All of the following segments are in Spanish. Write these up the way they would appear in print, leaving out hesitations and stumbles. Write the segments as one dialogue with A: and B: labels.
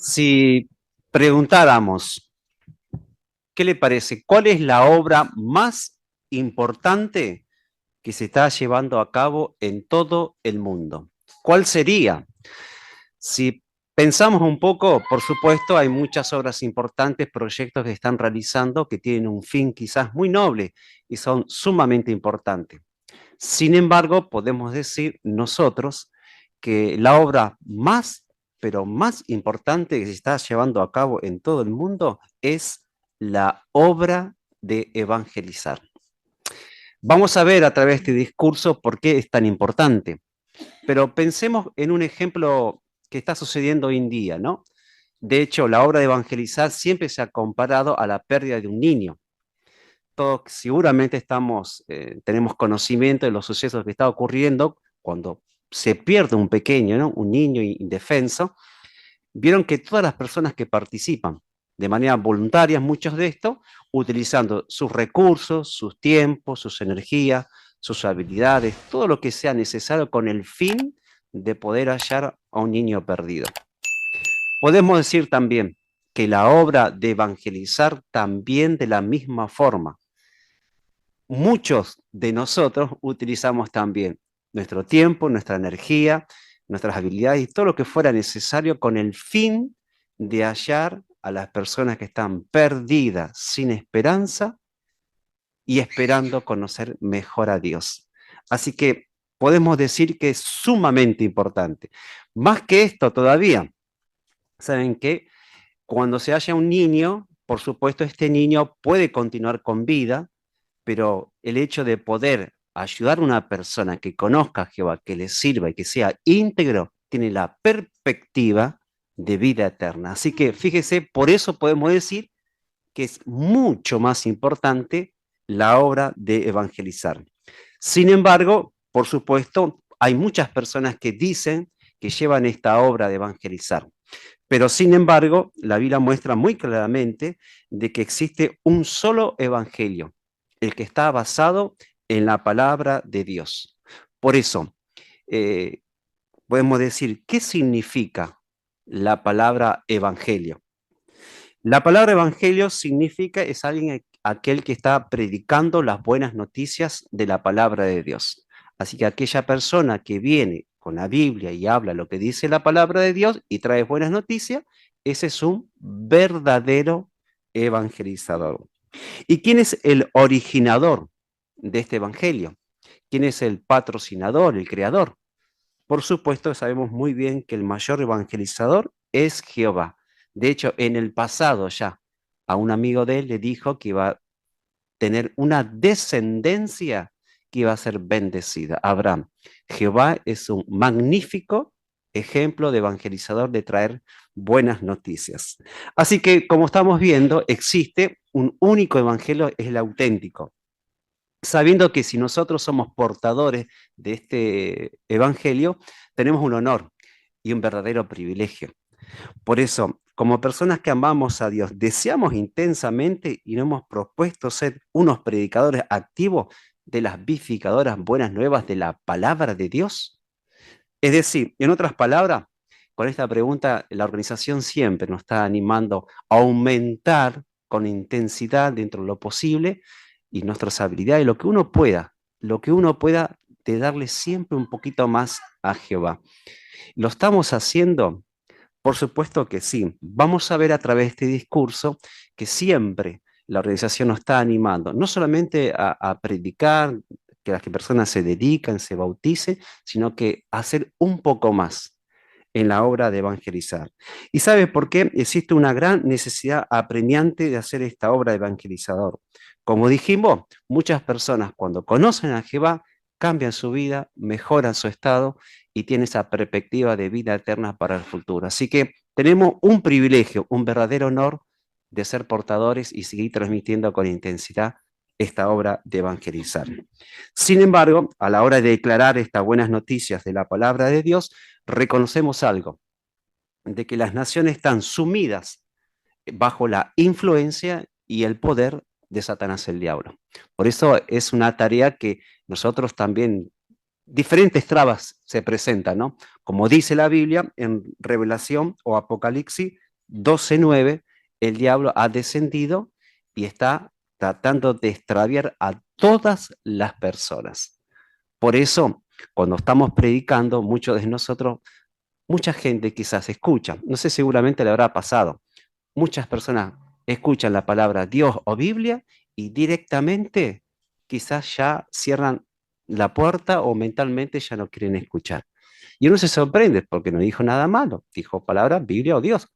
A: Si preguntáramos, ¿qué le parece? ¿Cuál es la obra más importante que se está llevando a cabo en todo el mundo? ¿Cuál sería? Si pensamos un poco, por supuesto, hay muchas obras importantes, proyectos que están realizando que tienen un fin quizás muy noble y son sumamente importantes. Sin embargo, podemos decir nosotros que la obra más, pero más importante que se está llevando a cabo en todo el mundo es la obra de evangelizar. Vamos a ver a través de este discurso por qué es tan importante, pero pensemos en un ejemplo que está sucediendo hoy en día, ¿no? De hecho, la obra de evangelizar siempre se ha comparado a la pérdida de un niño. Todos seguramente tenemos conocimiento de los sucesos que está ocurriendo cuando se pierde un pequeño, ¿no? Un niño indefenso. Vieron que todas las personas que participan de manera voluntaria, muchos de estos, utilizando sus recursos, sus tiempos, sus energías, sus habilidades, todo lo que sea necesario con el fin de poder hallar a un niño perdido. Podemos decir también que la obra de evangelizar también de la misma forma muchos de nosotros utilizamos también nuestro tiempo, nuestra energía, nuestras habilidades y todo lo que fuera necesario con el fin de hallar a las personas que están perdidas, sin esperanza y esperando conocer mejor a Dios. Así que podemos decir que es sumamente importante. Más que esto todavía, ¿saben qué? Cuando se halla un niño, por supuesto, este niño puede continuar con vida, pero el hecho de poder ayudar a una persona que conozca a Jehová, que le sirva y que sea íntegro, tiene la perspectiva de vida eterna. Así que fíjese, por eso podemos decir que es mucho más importante la obra de evangelizar. Sin embargo, por supuesto, hay muchas personas que dicen que llevan esta obra de evangelizar. Pero sin embargo, la Biblia muestra muy claramente de que existe un solo evangelio, el que está basado en la palabra de Dios. Por eso, eh, podemos decir, ¿qué significa la palabra evangelio? La palabra evangelio significa es alguien, aquel que está predicando las buenas noticias de la palabra de Dios. Así que aquella persona que viene con la Biblia y habla lo que dice la palabra de Dios y trae buenas noticias, ese es un verdadero evangelizador. ¿Y quién es el originador de este evangelio? ¿Quién es el patrocinador, el creador? Por supuesto, sabemos muy bien que el mayor evangelizador es Jehová. De hecho, en el pasado ya, a un amigo de él le dijo que iba a tener una descendencia que iba a ser bendecida, Abraham. Jehová es un magnífico ejemplo de evangelizador de traer buenas noticias. Así que, como estamos viendo, existe un único evangelio, es el auténtico, sabiendo que si nosotros somos portadores de este evangelio, tenemos un honor y un verdadero privilegio. Por eso, como personas que amamos a Dios, deseamos intensamente y nos hemos propuesto ser unos predicadores activos de las vivificadoras buenas nuevas de la palabra de Dios. Es decir, en otras palabras, con esta pregunta, la organización siempre nos está animando a aumentar con intensidad dentro de lo posible y nuestras habilidades, lo que uno pueda de darle siempre un poquito más a Jehová. ¿Lo estamos haciendo? Por supuesto que sí. Vamos a ver a través de este discurso que siempre la organización nos está animando, no solamente a predicar, que las personas se dedican, se bauticen, sino que a hacer un poco más en la obra de evangelizar. ¿Y sabe por qué? Existe una gran necesidad apremiante de hacer esta obra de evangelizador. Como dijimos, muchas personas cuando conocen a Jehová cambian su vida, mejoran su estado y tienen esa perspectiva de vida eterna para el futuro. Así que tenemos un privilegio, un verdadero honor de ser portadores y seguir transmitiendo con intensidad esta obra de evangelizar. Sin embargo, a la hora de declarar estas buenas noticias de la palabra de Dios, reconocemos algo, de que las naciones están sumidas bajo la influencia y el poder de Satanás el diablo. Por eso es una tarea que nosotros también, diferentes trabas se presentan, ¿no? Como dice la Biblia en Revelación o Apocalipsis, 12:9, el diablo ha descendido y está tratando de extraviar a todas las personas. Por eso, cuando estamos predicando, muchos de nosotros, mucha gente quizás escucha, no sé, seguramente le habrá pasado, muchas personas escuchan la palabra Dios o Biblia y directamente quizás ya cierran la puerta o mentalmente ya no quieren escuchar. Y uno se sorprende porque no dijo nada malo, dijo palabra Biblia o Dios.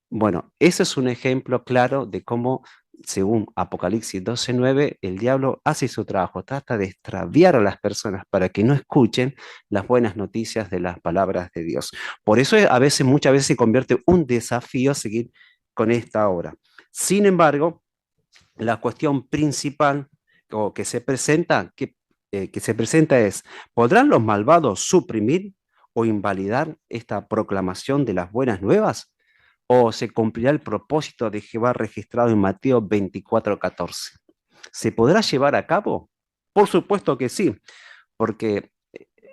A: Bueno, ese es un ejemplo claro de cómo, según Apocalipsis 12:9, el diablo hace su trabajo, trata de extraviar a las personas para que no escuchen las buenas noticias de las palabras de Dios. Por eso a veces, muchas veces se convierte un desafío seguir con esta obra. Sin embargo, la cuestión principal o que se presenta es, ¿podrán los malvados suprimir o invalidar esta proclamación de las buenas nuevas? ¿O se cumplirá el propósito de Jehová registrado en Mateo 24:14? ¿Se podrá llevar a cabo? Por supuesto que sí, porque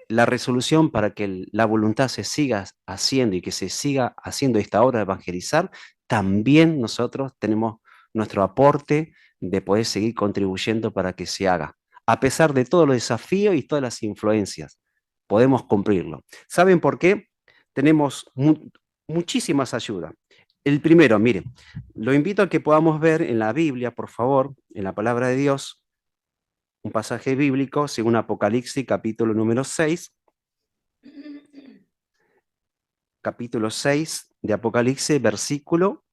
A: la resolución para que la voluntad se siga haciendo y que se siga haciendo esta obra de evangelizar, también nosotros tenemos nuestro aporte de poder seguir contribuyendo para que se haga. A pesar de todos los desafíos y todas las influencias, podemos cumplirlo. ¿Saben por qué? Tenemos muchísimas ayudas. El primero, mire, lo invito a que podamos ver en la Biblia, por favor, en la palabra de Dios, un pasaje bíblico, según Apocalipsis, capítulo número 6, capítulo 6 de Apocalipsis, versículo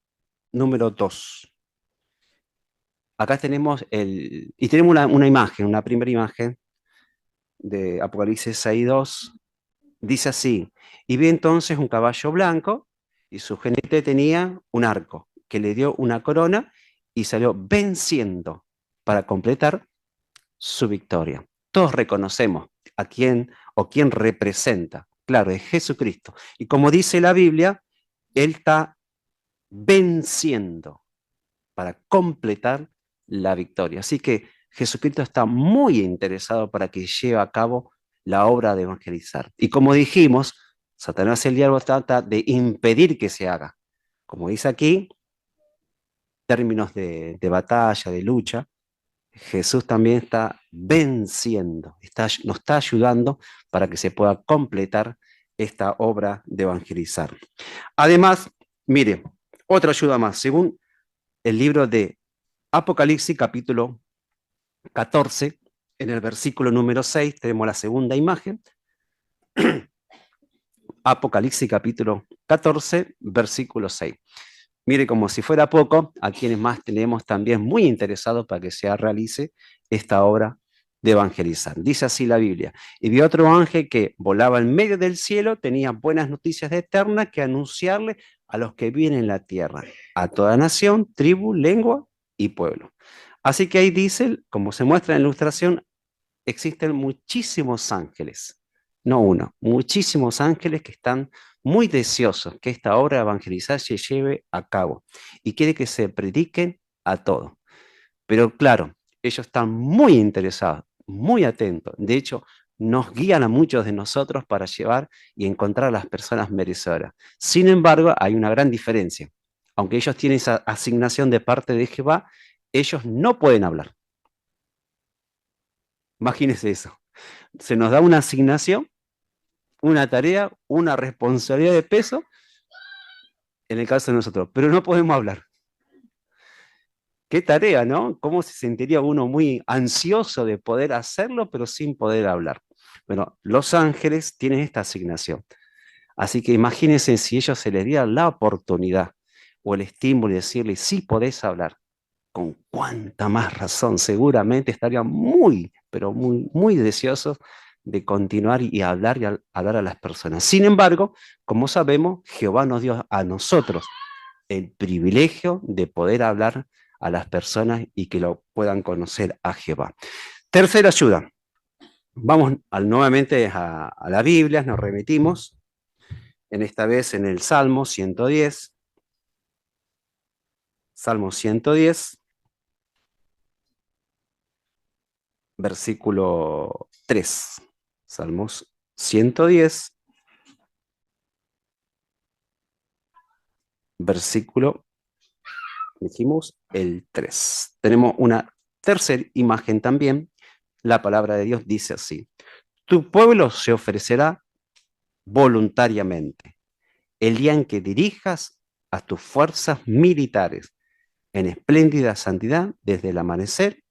A: número 2. Acá tenemos y tenemos una imagen, una primera imagen de Apocalipsis 6:2. Dice así, y vi entonces un caballo blanco y su jinete tenía un arco que le dio una corona y salió venciendo para completar su victoria. Todos reconocemos a quién o quién representa. Claro, es Jesucristo. Y como dice la Biblia, Él está venciendo para completar la victoria. Así que Jesucristo está muy interesado para que lleve a cabo la obra de evangelizar. Y como dijimos, Satanás el diablo trata de impedir que se haga. Como dice aquí, términos de batalla, de lucha, Jesús también está venciendo, nos está ayudando para que se pueda completar esta obra de evangelizar. Además, mire, otra ayuda más, según el libro de Apocalipsis capítulo 14, en el versículo número 6, tenemos la segunda imagen. Apocalipsis capítulo 14, versículo 6. Mire, como si fuera poco, a quienes más tenemos también muy interesados para que se realice esta obra de evangelizar. Dice así la Biblia. Y vi otro ángel que volaba en medio del cielo, tenía buenas noticias de eterna que anunciarle a los que viven en la tierra, a toda nación, tribu, lengua y pueblo. Así que ahí dice, como se muestra en la ilustración, existen muchísimos ángeles, no uno, muchísimos ángeles que están muy deseosos que esta obra de evangelizar se lleve a cabo y quiere que se prediquen a todos. Pero claro, ellos están muy interesados, muy atentos. De hecho, nos guían a muchos de nosotros para llevar y encontrar a las personas merecedoras. Sin embargo, hay una gran diferencia. Aunque ellos tienen esa asignación de parte de Jehová, ellos no pueden hablar. Imagínense eso. Se nos da una asignación, una tarea, una responsabilidad de peso, en el caso de nosotros, pero no podemos hablar. Qué tarea, ¿no? ¿Cómo se sentiría uno muy ansioso de poder hacerlo, pero sin poder hablar? Bueno, los ángeles tienen esta asignación. Así que imagínense si ellos se les diera la oportunidad o el estímulo de decirle, sí podés hablar, con cuánta más razón, seguramente estarían muy, pero muy, muy deseosos de continuar y hablar y hablar a las personas. Sin embargo, como sabemos, Jehová nos dio a nosotros el privilegio de poder hablar a las personas y que lo puedan conocer a Jehová. Tercera ayuda. Vamos nuevamente a la Biblia, nos remitimos, en esta vez en el Salmo 110. Salmo 110, versículo 3. Salmos 110, versículo, dijimos, el 3. Tenemos una tercera imagen también. La palabra de Dios dice así: tu pueblo se ofrecerá voluntariamente el día en que dirijas a tus fuerzas militares en espléndida santidad desde el amanecer.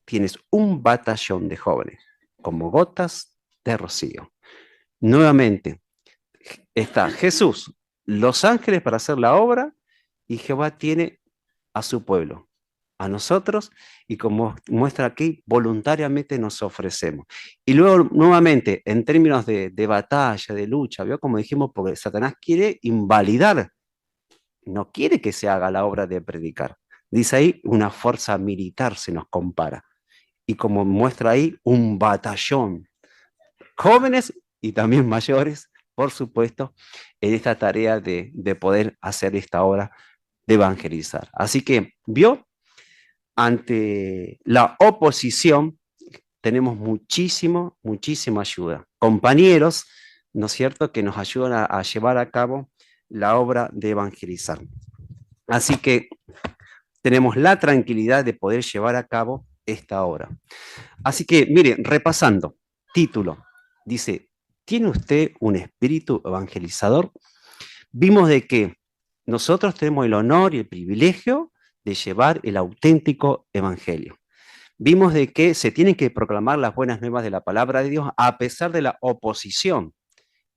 A: Tienes un batallón de jóvenes como gotas de rocío. Nuevamente está Jesús, los ángeles para hacer la obra, y Jehová tiene a su pueblo, a nosotros, y como muestra aquí, voluntariamente nos ofrecemos. Y luego, nuevamente, en términos de batalla, de lucha, ¿vio? Como dijimos, porque Satanás quiere invalidar, no quiere que se haga la obra de predicar. Dice ahí, una fuerza militar se nos compara. Y como muestra ahí, un batallón, jóvenes y también mayores, por supuesto, en esta tarea de poder hacer esta obra de evangelizar. Así que, vio, ante la oposición tenemos muchísima ayuda. Compañeros, ¿no es cierto?, que nos ayudan a llevar a cabo la obra de evangelizar. Así que tenemos la tranquilidad de poder llevar a cabo esta obra. Así que, mire, repasando, título, dice, ¿tiene usted un espíritu evangelizador? Vimos de que nosotros tenemos el honor y el privilegio de llevar el auténtico evangelio. Vimos de que se tienen que proclamar las buenas nuevas de la palabra de Dios a pesar de la oposición,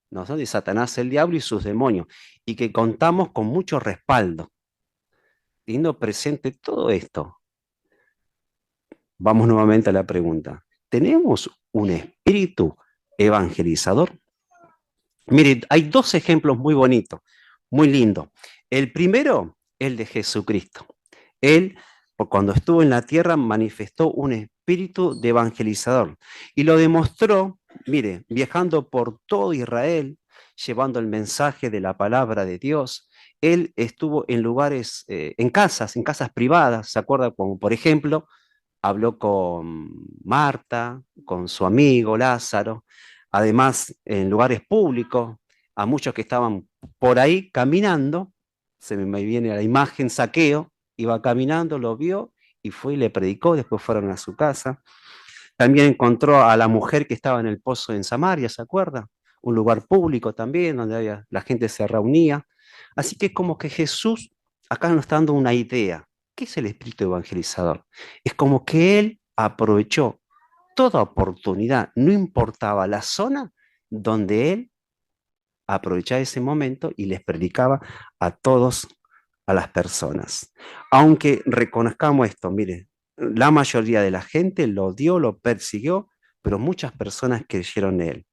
A: ¿no?, de Satanás, el diablo y sus demonios, y que contamos con mucho respaldo. Teniendo presente todo esto, vamos nuevamente a la pregunta: ¿tenemos un espíritu evangelizador? Mire, hay dos ejemplos muy bonitos, muy lindos. El primero, el de Jesucristo. Él, cuando estuvo en la tierra, manifestó un espíritu de evangelizador y lo demostró, mire, viajando por todo Israel, llevando el mensaje de la palabra de Dios. Él estuvo en lugares, en casas privadas, ¿se acuerda? Como por ejemplo, habló con Marta, con su amigo Lázaro, además en lugares públicos, a muchos que estaban por ahí caminando, se me viene a la imagen Zaqueo, iba caminando, lo vio y fue y le predicó, después fueron a su casa. También encontró a la mujer que estaba en el pozo en Samaria, ¿se acuerda? Un lugar público también, donde la gente se reunía. Así que como que Jesús acá nos está dando una idea. ¿Qué es el espíritu evangelizador? Es como que él aprovechó toda oportunidad, no importaba la zona, donde él aprovechaba ese momento y les predicaba a todos, a las personas. Aunque reconozcamos esto, mire, la mayoría de la gente lo odió, lo persiguió, pero muchas personas creyeron en él.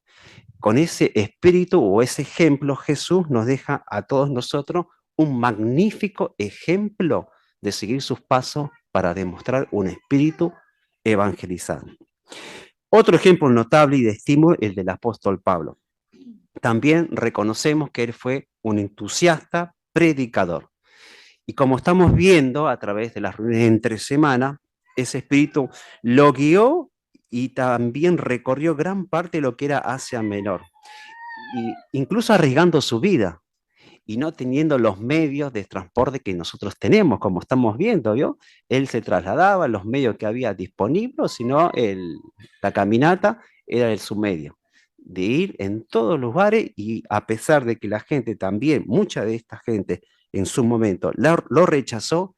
A: Con ese espíritu o ese ejemplo, Jesús nos deja a todos nosotros un magnífico ejemplo de seguir sus pasos para demostrar un espíritu evangelizado. Otro ejemplo notable y de estímulo, el del apóstol Pablo. También reconocemos que él fue un entusiasta predicador. Y como estamos viendo a través de las reuniones entre semana, ese espíritu lo guió y también recorrió gran parte de lo que era Asia Menor, y incluso arriesgando su vida y no teniendo los medios de transporte que nosotros tenemos, como estamos viendo, ¿vio? Él se trasladaba, los medios que había disponibles, sino la caminata era su medio de ir en todos los lugares, y a pesar de que la gente también, mucha de esta gente en su momento lo rechazó,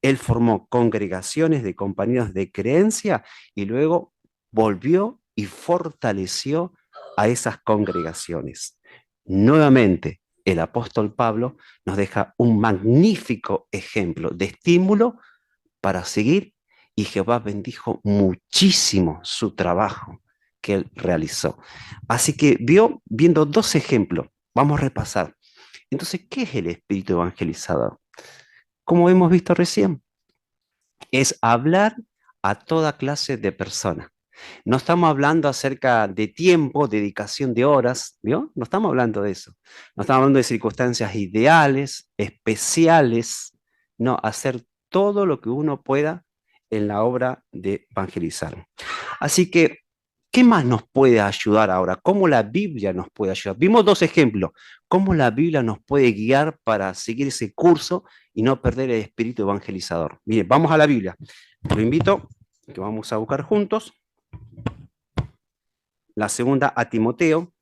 A: él formó congregaciones de compañeros de creencia y luego volvió y fortaleció a esas congregaciones. Nuevamente, el apóstol Pablo nos deja un magnífico ejemplo de estímulo para seguir, y Jehová bendijo muchísimo su trabajo que él realizó. Así que viendo dos ejemplos, vamos a repasar. Entonces, ¿qué es el espíritu evangelizador? Como hemos visto recién, es hablar a toda clase de personas. No estamos hablando acerca de tiempo, dedicación de horas, ¿vio? No estamos hablando de eso. No estamos hablando de circunstancias ideales, especiales. No, hacer todo lo que uno pueda en la obra de evangelizar. Así que ¿Qué más nos puede ayudar ahora? ¿Cómo la Biblia nos puede ayudar? Vimos dos ejemplos. ¿Cómo la Biblia nos puede guiar para seguir ese curso y no perder el espíritu evangelizador? Miren, vamos a la Biblia. Lo invito, que vamos a buscar juntos. La segunda a Timoteo.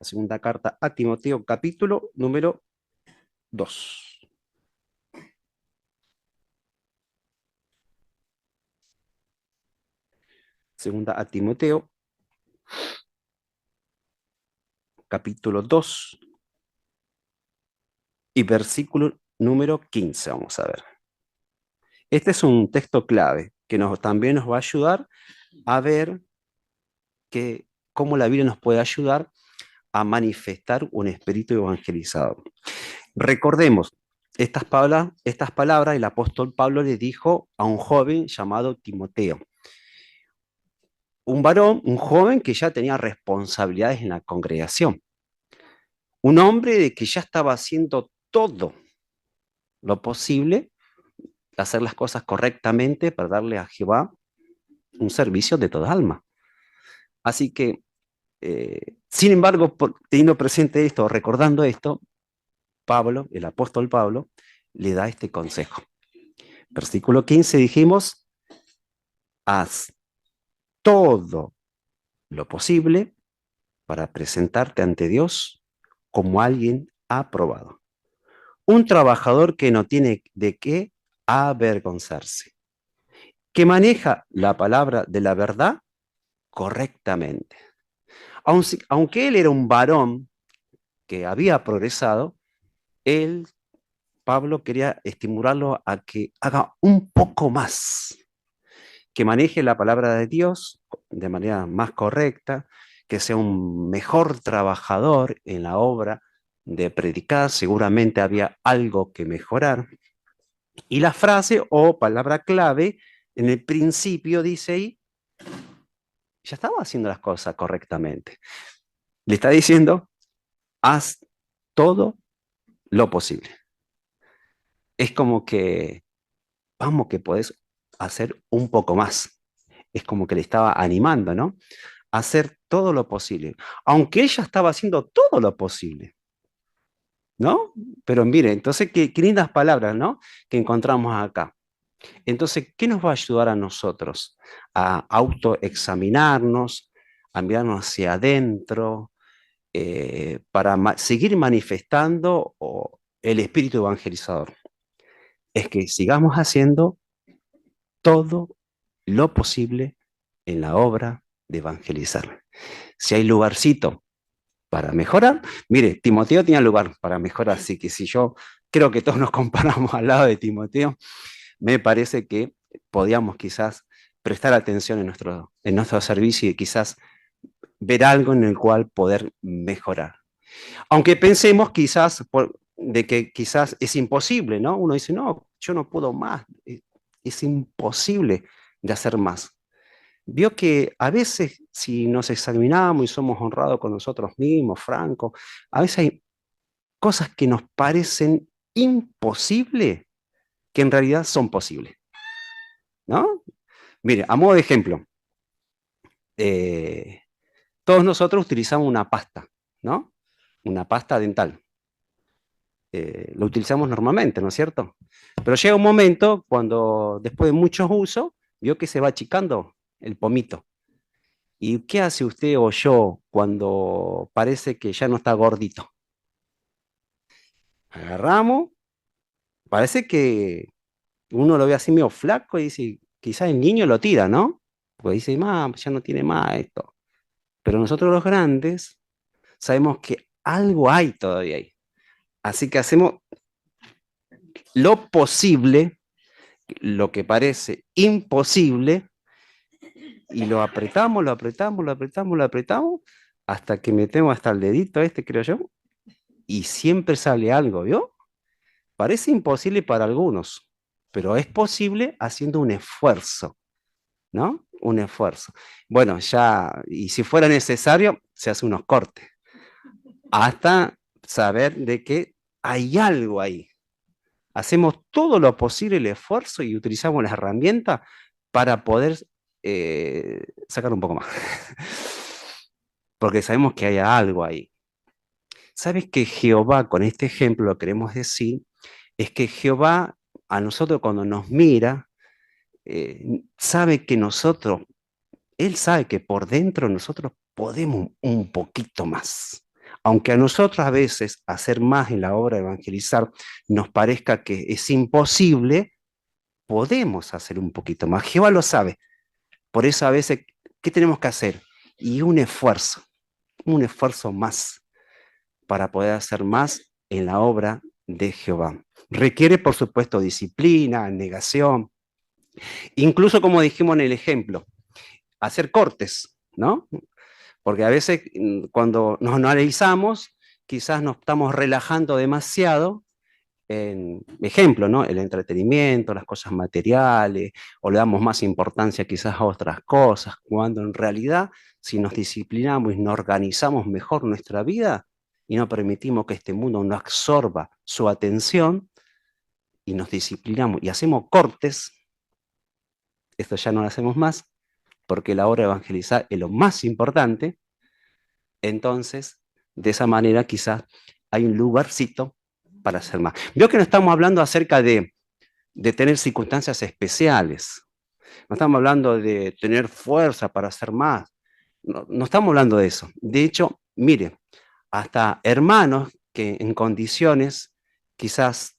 A: La segunda carta a Timoteo, capítulo número 2. Segunda a Timoteo, capítulo 2 y versículo número 15. Vamos a ver. Este es un texto clave que también nos va a ayudar a ver cómo la Biblia nos puede ayudar a manifestar un espíritu evangelizador. Recordemos, estas palabras el apóstol Pablo le dijo a un joven llamado Timoteo. Un varón, un joven que ya tenía responsabilidades en la congregación. Un hombre de que ya estaba haciendo todo lo posible, hacer las cosas correctamente para darle a Jehová un servicio de toda alma. Así que, sin embargo, teniendo presente esto, recordando esto, Pablo, el apóstol Pablo, le da este consejo. Versículo 15 dijimos, haz todo lo posible para presentarte ante Dios como alguien aprobado. Un trabajador que no tiene de qué avergonzarse, que maneja la palabra de la verdad correctamente. Aunque él era un varón que había progresado, él, Pablo, quería estimularlo a que haga un poco más, que maneje la palabra de Dios de manera más correcta, que sea un mejor trabajador en la obra de predicar, seguramente había algo que mejorar. Y la frase o palabra clave en el principio dice ahí, ya estaba haciendo las cosas correctamente. Le está diciendo, haz todo lo posible. Es como que, vamos, que podés hacer un poco más. Es como que le estaba animando, ¿no? A hacer todo lo posible. Aunque ella estaba haciendo todo lo posible, ¿no? Pero mire, entonces, qué lindas palabras, ¿no? Que encontramos acá. Entonces, ¿qué nos va a ayudar a nosotros? A autoexaminarnos, a mirarnos hacia adentro, para seguir manifestando el espíritu evangelizador. Es que sigamos haciendo todo lo posible en la obra de evangelizar. Si hay lugarcito para mejorar, mire, Timoteo tenía lugar para mejorar, así que si yo creo que todos nos comparamos al lado de Timoteo, me parece que podíamos quizás prestar atención en nuestro servicio y quizás ver algo en el cual poder mejorar. Aunque pensemos quizás de que quizás es imposible, ¿no? Uno dice, no, yo no puedo más, es imposible de hacer más. Vio que a veces si nos examinamos y somos honrados con nosotros mismos, francos, a veces hay cosas que nos parecen imposibles que en realidad son posibles, ¿no? Mire, a modo de ejemplo, eh, todos nosotros utilizamos una pasta, ¿no? Una pasta dental. Lo utilizamos normalmente, ¿no es cierto? Pero llega un momento cuando después de muchos usos, vio que se va achicando el pomito. ¿Y qué hace usted o yo cuando parece que ya no está gordito? Agarramos, parece que uno lo ve así medio flaco y dice, quizás el niño lo tira, ¿no? Porque dice, mamá, ya no tiene más esto. Pero nosotros los grandes sabemos que algo hay todavía ahí. Así que hacemos lo posible, lo que parece imposible, y lo apretamos, lo apretamos, lo apretamos, lo apretamos, hasta que metemos hasta el dedito este, creo yo, y siempre sale algo, ¿vio? Parece imposible para algunos, pero es posible haciendo un esfuerzo, ¿no? Un esfuerzo. Bueno, ya, y si fuera necesario, se hace unos cortes, hasta saber de que hay algo ahí. Hacemos todo lo posible, el esfuerzo, y utilizamos las herramientas para poder sacar un poco más. Porque sabemos que hay algo ahí. ¿Sabes que Jehová, con este ejemplo, lo queremos decir, es que Jehová a nosotros cuando nos mira, sabe que nosotros, Él sabe que por dentro nosotros podemos un poquito más. Aunque a nosotros a veces hacer más en la obra de evangelizar nos parezca que es imposible, podemos hacer un poquito más. Jehová lo sabe. Por eso a veces, ¿qué tenemos que hacer? Y un esfuerzo más para poder hacer más en la obra de Jehová. Requiere, por supuesto, disciplina, negación, incluso como dijimos en el ejemplo, hacer cortes, ¿no? Porque a veces cuando nos analizamos, quizás nos estamos relajando demasiado en, ejemplo, ¿no? El entretenimiento, las cosas materiales, o le damos más importancia quizás a otras cosas, cuando en realidad, si nos disciplinamos y nos organizamos mejor nuestra vida y no permitimos que este mundo nos absorba su atención y nos disciplinamos y hacemos cortes, esto ya no lo hacemos más, porque la hora de evangelizar es lo más importante, entonces, de esa manera quizás hay un lugarcito para hacer más. Veo que no estamos hablando acerca de tener circunstancias especiales. No estamos hablando de tener fuerza para hacer más. No, no estamos hablando de eso. De hecho, mire, hasta hermanos que en condiciones quizás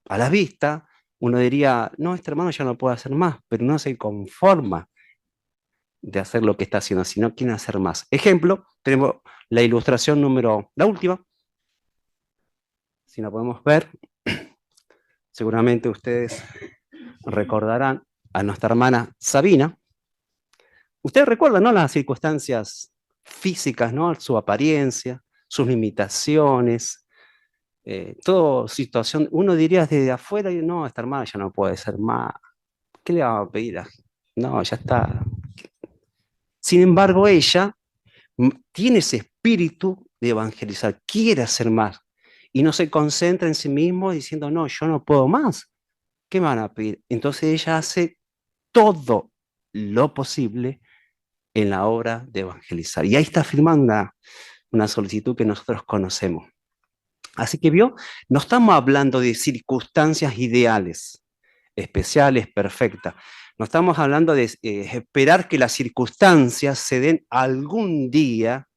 A: a la vista, uno diría, no, este hermano ya no puede hacer más, pero no se conforma de hacer lo que está haciendo, sino quiere hacer más. Ejemplo, tenemos la ilustración número, la última, si la podemos ver, seguramente ustedes recordarán a nuestra hermana Sabina. Ustedes recuerdan, ¿no? Las circunstancias físicas, ¿no? Su apariencia, sus limitaciones, toda situación. Uno diría desde afuera, no, esta hermana ya no puede ser más. ¿Qué le vamos a pedir? No, ya está. Sin embargo, ella tiene ese espíritu de evangelizar, quiere hacer más y no se concentra en sí mismo diciendo, no, yo no puedo más. ¿Qué me van a pedir? Entonces ella hace todo lo posible en la obra de evangelizar. Y ahí está firmando una solicitud que nosotros conocemos. Así que vio, no estamos hablando de circunstancias ideales, especiales, perfectas. No estamos hablando de esperar que las circunstancias se den algún día,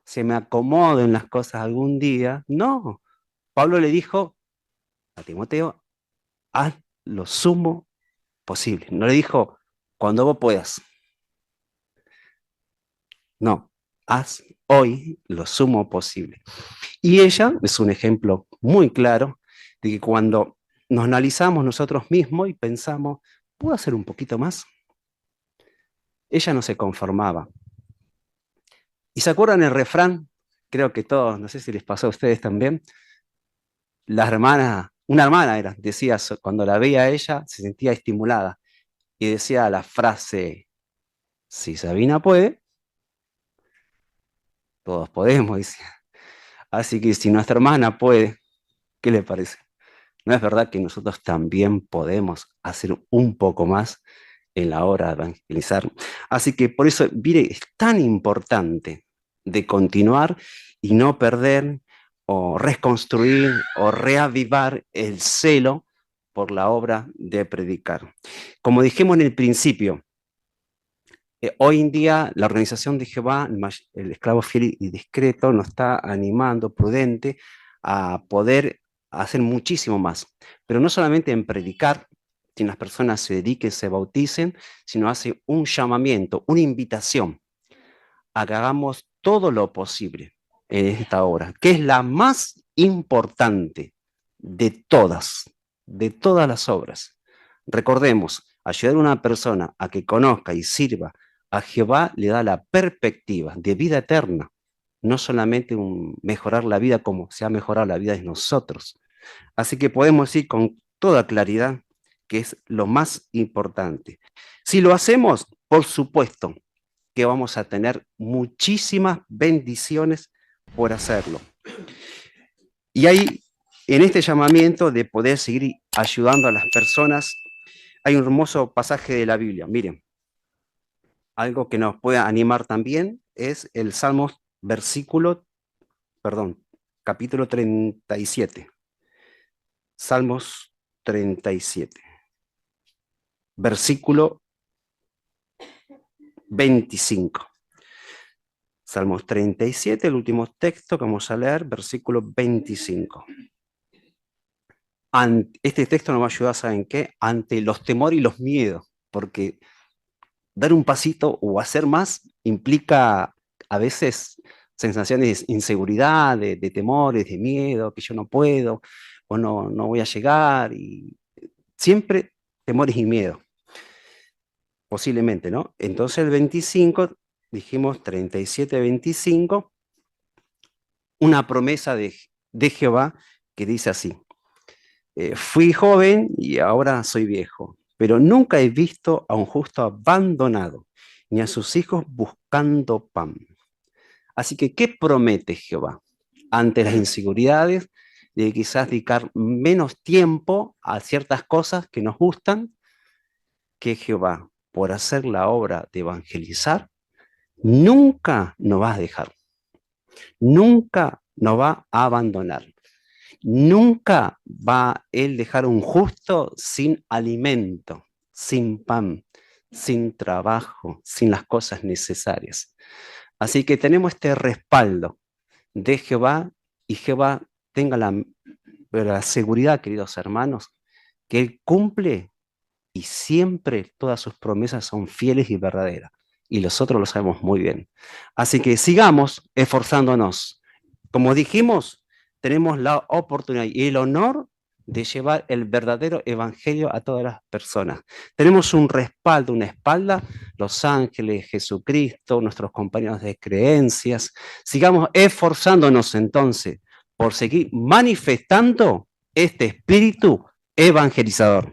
A: se me acomoden las cosas algún día. No, Pablo le dijo a Timoteo, haz lo sumo posible. No le dijo, cuando vos puedas. No, haz hoy lo sumo posible. Y ella es un ejemplo muy claro de que cuando nos analizamos nosotros mismos y pensamos, ¿puedo hacer un poquito más? Ella no se conformaba. ¿Y se acuerdan el refrán? Creo que todos, no sé si les pasó a ustedes también. Las hermanas, una hermana era, decía, cuando la veía a ella, se sentía estimulada. Y decía la frase, si Sabina puede, todos podemos, decía. Así que si nuestra hermana puede, ¿qué le parece? ¿No es verdad que nosotros también podemos hacer un poco más en la hora de evangelizar? Así que por eso, mire, es tan importante de continuar y no perder o reconstruir o reavivar el celo por la obra de predicar. Como dijimos en el principio, hoy en día la organización de Jehová, el esclavo fiel y discreto, nos está animando, prudente, a poder hacer muchísimo más. Pero no solamente en predicar, que las personas se dediquen, se bauticen, sino hace un llamamiento, una invitación a que hagamos todo lo posible en esta obra, que es la más importante de todas las obras. Recordemos, ayudar a una persona a que conozca y sirva a Jehová le da la perspectiva de vida eterna, no solamente mejorar la vida como se ha mejorado la vida de nosotros. Así que podemos decir con toda claridad que es lo más importante. Si lo hacemos, por supuesto que vamos a tener muchísimas bendiciones por hacerlo. Y ahí, en este llamamiento de poder seguir ayudando a las personas, hay un hermoso pasaje de la Biblia. Miren, algo que nos pueda animar también es el Salmos capítulo 37. Salmos 37, versículo 25. Salmos 37, el último texto que vamos a leer, versículo 25. Este texto nos va a ayudar, ¿saben qué? Ante los temores y los miedos, porque dar un pasito o hacer más implica a veces sensaciones de inseguridad, de temores, de miedo, que yo no puedo o no voy a llegar, y siempre temores y miedo, posiblemente, ¿no? Entonces el 25, dijimos 37, 25, una promesa de Jehová que dice así: fui joven y ahora soy viejo, pero nunca he visto a un justo abandonado, ni a sus hijos buscando pan. Así que, ¿qué promete Jehová? Ante las inseguridades de quizás dedicar menos tiempo a ciertas cosas que nos gustan, que Jehová, por hacer la obra de evangelizar, nunca nos va a dejar, nunca nos va a abandonar. Nunca va Él dejar un justo sin alimento, sin pan, sin trabajo, sin las cosas necesarias. Así que tenemos este respaldo de Jehová, y Jehová tenga la seguridad, queridos hermanos, que Él cumple y siempre todas sus promesas son fieles y verdaderas. Y nosotros lo sabemos muy bien. Así que sigamos esforzándonos. Como dijimos, tenemos la oportunidad y el honor de llevar el verdadero evangelio a todas las personas. Tenemos un respaldo, una espalda, los ángeles, Jesucristo, nuestros compañeros de creencias. Sigamos esforzándonos entonces por seguir manifestando este espíritu evangelizador.